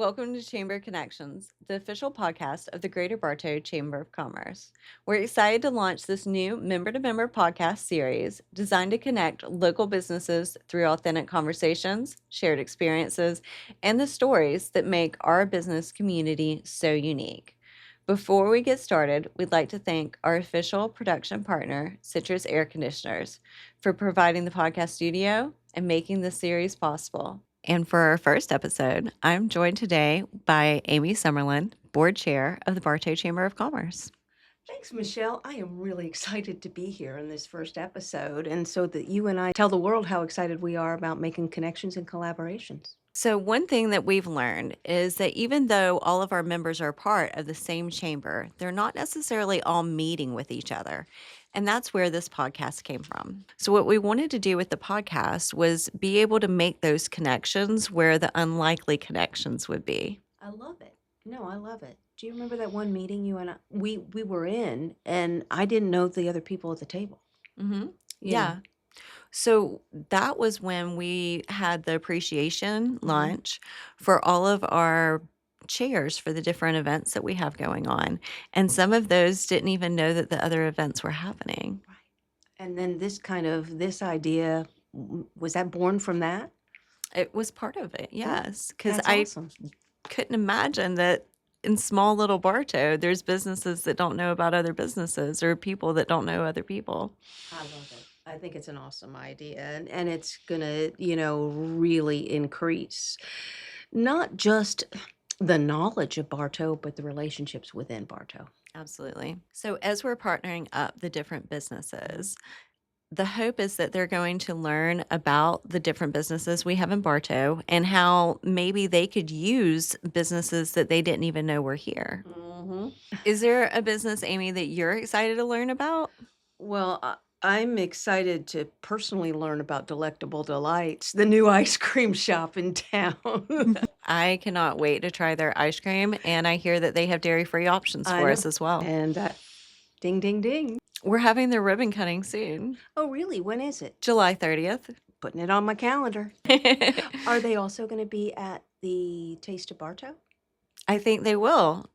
Welcome to Chamber Connections, the official podcast of the Greater Bartow Chamber of Commerce. We're excited to launch this new member-to-member podcast series designed to connect local businesses through authentic conversations, shared experiences, and the stories that make our business community so unique. Before we get started, we'd like to thank our official production partner, Citrus Air Conditioners, for providing the podcast studio and making this series possible. And for our first episode, I'm joined today by Amy Sumerlin, board chair of the Bartow Chamber of Commerce. Thanks, Michelle. I am really excited to be here in this first episode, and so that you and I tell the world how excited we are about making connections and collaborations. So, one thing that we've learned is that even though all of our members are part of the same chamber, they're not necessarily all meeting with each other. And that's where this podcast came from. So, what we wanted to do with the podcast was be able to make those connections where the unlikely connections would be. I love it. No, I love it. Do you remember that one meeting you and we were in, and I didn't know the other people at the table? Mm-hmm. You know. Yeah. So that was when we had the appreciation lunch for all of our chairs for the different events that we have going on. And some of those didn't even know that the other events were happening. Right. And then this idea, was that born from that? It was part of it, yes. Because That's I awesome. couldn't imagine that in small little Bartow, there's businesses that don't know about other businesses or people that don't know other people. I love it. I think it's an awesome idea, and it's gonna, really increase not just the knowledge of Bartow, but the relationships within Bartow. Absolutely. So as we're partnering up the different businesses, the hope is that they're going to learn about the different businesses we have in Bartow and how maybe they could use businesses that they didn't even know were here. Mm-hmm. Is there a business, Amy, that you're excited to learn about? Well, I'm excited to personally learn about Delectable Delights, the new ice cream shop in town. I cannot wait to try their ice cream, and I hear that they have dairy-free options I for know. us as well. And ding, ding, ding. We're having their ribbon cutting soon, Oh, really? When is it? July 30th. Putting it on my calendar. Are they also going to be at the Taste of Bartow? I think they will.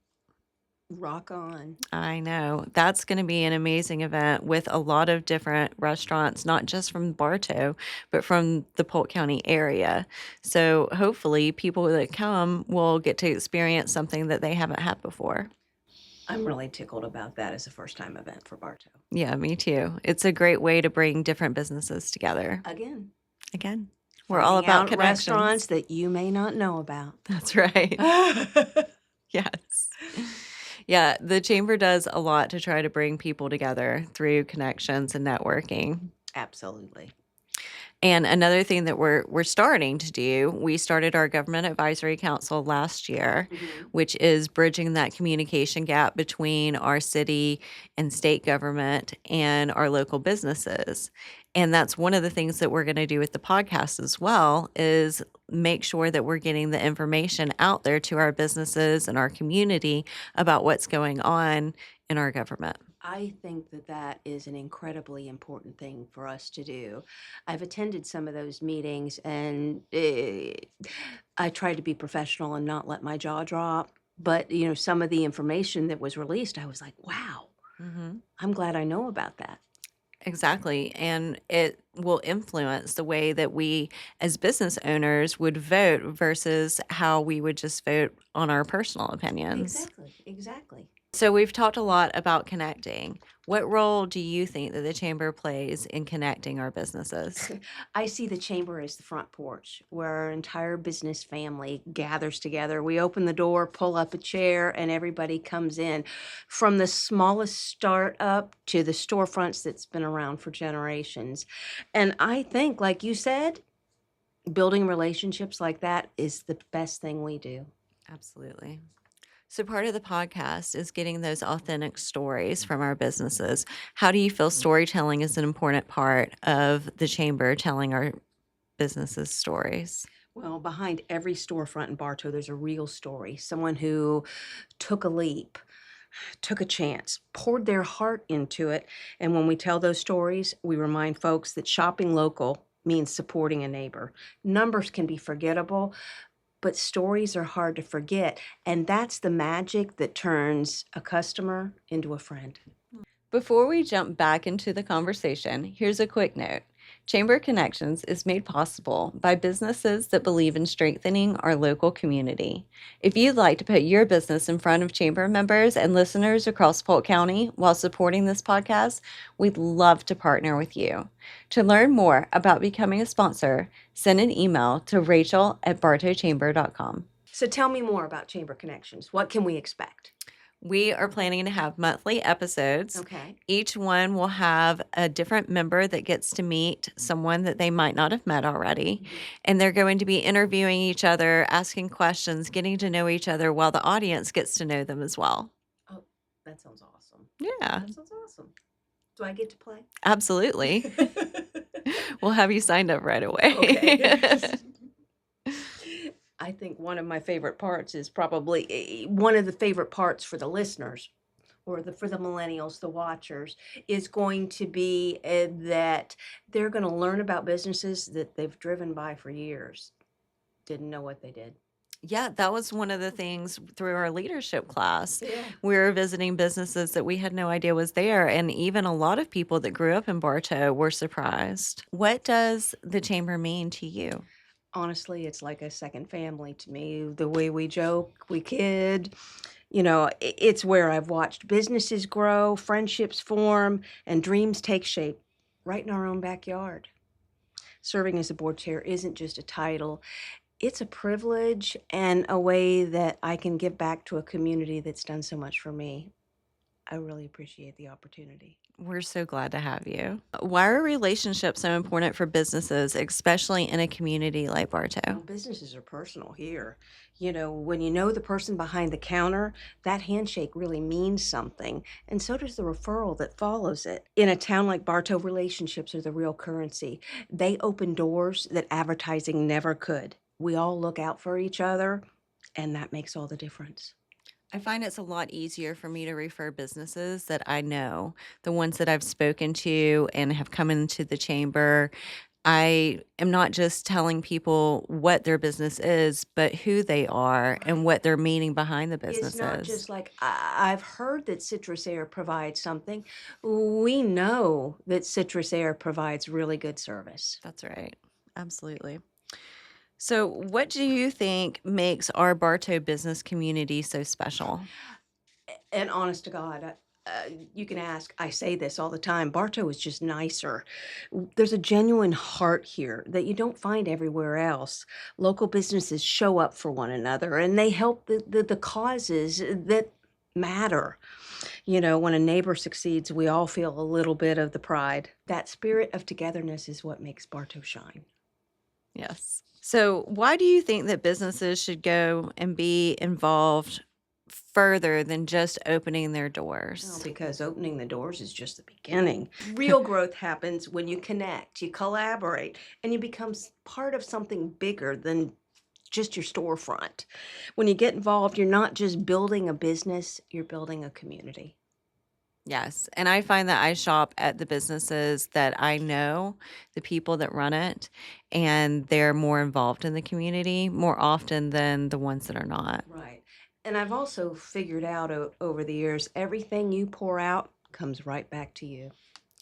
Rock on. I know. That's going to be an amazing event with a lot of different restaurants, not just from Bartow, but from the Polk County area. So hopefully people that come will get to experience something that they haven't had before. I'm really tickled about that as a first-time event for Bartow. Yeah, me too. It's a great way to bring different businesses together. Again, We're all finding about out connections. restaurants that you may not know about. That's right. Yes. Yeah, the chamber does a lot to try to bring people together through connections and networking. Absolutely. And another thing that we're starting to do, we started our Government Advisory Council last year, which is bridging that communication gap between our city and state government and our local businesses. And that's one of the things that we're going to do with the podcast as well, is make sure that we're getting the information out there to our businesses and our community about what's going on in our government. I think that is an incredibly important thing for us to do. I've attended some of those meetings, and I tried to be professional and not let my jaw drop. But, some of the information that was released, I was like, wow, I'm glad I know about that. Exactly. And it will influence the way that we as business owners would vote versus how we would just vote on our personal opinions. Exactly. So we've talked a lot about connecting. What role do you think that the chamber plays in connecting our businesses? I see the chamber as the front porch where our entire business family gathers together. We open the door, pull up a chair, and everybody comes in. From the smallest startup to the storefronts that's been around for generations. And I think, like you said, building relationships like that is the best thing we do. Absolutely. So part of the podcast is getting those authentic stories from our businesses. How do you feel storytelling is an important part of the chamber telling our businesses stories? Well, behind every storefront in Bartow, there's a real story. Someone who took a leap, took a chance, poured their heart into it. And when we tell those stories, we remind folks that shopping local means supporting a neighbor. Numbers can be forgettable, but stories are hard to forget. And that's the magic that turns a customer into a friend. Before we jump back into the conversation, here's a quick note. Chamber Connections is made possible by businesses that believe in strengthening our local community. If you'd like to put your business in front of Chamber members and listeners across Polk County while supporting this podcast, we'd love to partner with you. To learn more about becoming a sponsor, send an email to rachel@bartowchamber.com. So tell me more about Chamber Connections. What can we expect? We are planning to have monthly episodes. Okay. Each one will have a different member that gets to meet someone that they might not have met already. And they're going to be interviewing each other, asking questions, getting to know each other while the audience gets to know them as well. Oh, that sounds awesome. Yeah, That sounds awesome. Do I get to play? absolutely. We'll have you signed up right away. Okay. I think one of my favorite parts is probably one of the favorite parts for the listeners or for the millennials, the watchers, is going to be that they're going to learn about businesses that they've driven by for years. Didn't know what they did. Yeah, that was one of the things through our leadership class. Yeah. We were visiting businesses that we had no idea was there, and even a lot of people that grew up in Bartow were surprised. What does the chamber mean to you? Honestly, it's like a second family to me. The way we joke, we kid, you know, it's where I've watched businesses grow, friendships form, and dreams take shape right in our own backyard. Serving as a board chair isn't just a title, it's a privilege and a way that I can give back to a community that's done so much for me. I really appreciate the opportunity. We're so glad to have you. Why are relationships so important for businesses, especially in a community like Bartow? Well, businesses are personal here. You know, when you know the person behind the counter, that handshake really means something. And so does the referral that follows it. In a town like Bartow, relationships are the real currency. They open doors that advertising never could. We all look out for each other, and that makes all the difference. I find it's a lot easier for me to refer businesses that I know, the ones that I've spoken to and have come into the chamber. I am not just telling people what their business is, but who they are and what their meaning behind the business It's not is. just like, I've heard that Citrus Air provides something. We know that Citrus Air provides really good service. That's right. Absolutely. So, what do you think makes our Bartow business community so special? And honest to God, you can ask, I say this all the time, Bartow is just nicer. There's a genuine heart here that you don't find everywhere else. Local businesses show up for one another and they help the causes that matter. You know, when a neighbor succeeds, we all feel a little bit of the pride. That spirit of togetherness is what makes Bartow shine. Yes. So, why do you think that businesses should go and be involved further than just opening their Well, doors? because opening the doors is just the beginning. Real growth happens when you connect, you collaborate, and you become part of something bigger than just your storefront. When you get involved, you're not just building a business, you're building a community. Yes. And I find that I shop at the businesses that I know, the people that run it, and they're more involved in the community more often than the ones that are not. Right. And I've also figured out over the years, everything you pour out comes right back to you.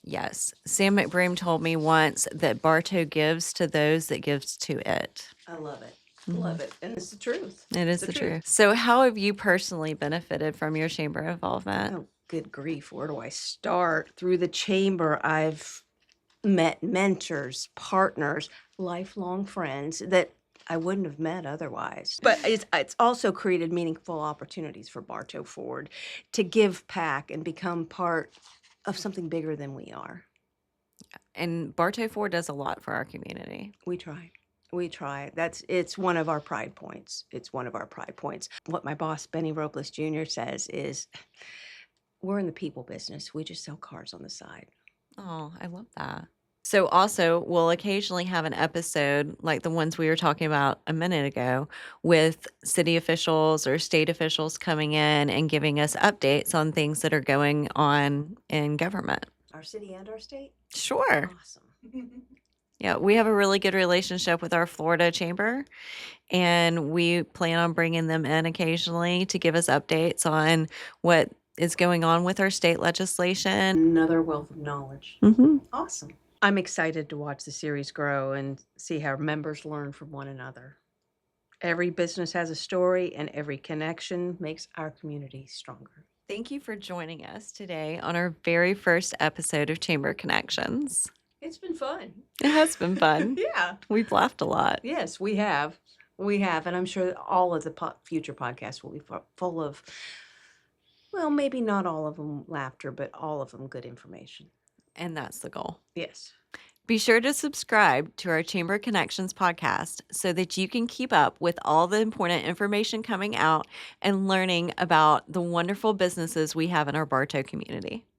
Yes. Sam McBroom told me once that Bartow gives to those that gives to it. I love it. Love it. And it's the truth. It is the truth. So, how have you personally benefited from your chamber involvement? Oh, good grief. Where do I start? Through the chamber, I've met mentors, partners, lifelong friends that I wouldn't have met otherwise. But it's also created meaningful opportunities for Bartow Ford to give back and become part of something bigger than we are. And Bartow Ford does a lot for our community. We try. We try. It's one of our pride points. It's one of our pride points. What my boss, Benny Robles Jr., says is, we're in the people business. We just sell cars on the side. Oh, I love that. So, also, we'll occasionally have an episode like the ones we were talking about a minute ago with city officials or state officials coming in and giving us updates on things that are going on in government. Our city and our state? Sure. Awesome. Yeah, we have a really good relationship with our Florida chamber, and we plan on bringing them in occasionally to give us updates on what is going on with our state legislation. Another wealth of knowledge. Mhm. Awesome. I'm excited to watch the series grow and see how members learn from one another. Every business has a story, and every connection makes our community stronger. Thank you for joining us today on our very first episode of Chamber Connections. It's been fun. It has been fun. Yeah. We've laughed a lot. Yes, we have. We have. And I'm sure that all of the future podcasts will be full of, well, maybe not all of them laughter, but all of them good information. And that's the goal. Yes. Be sure to subscribe to our Chamber Connections podcast so that you can keep up with all the important information coming out and learning about the wonderful businesses we have in our Bartow community.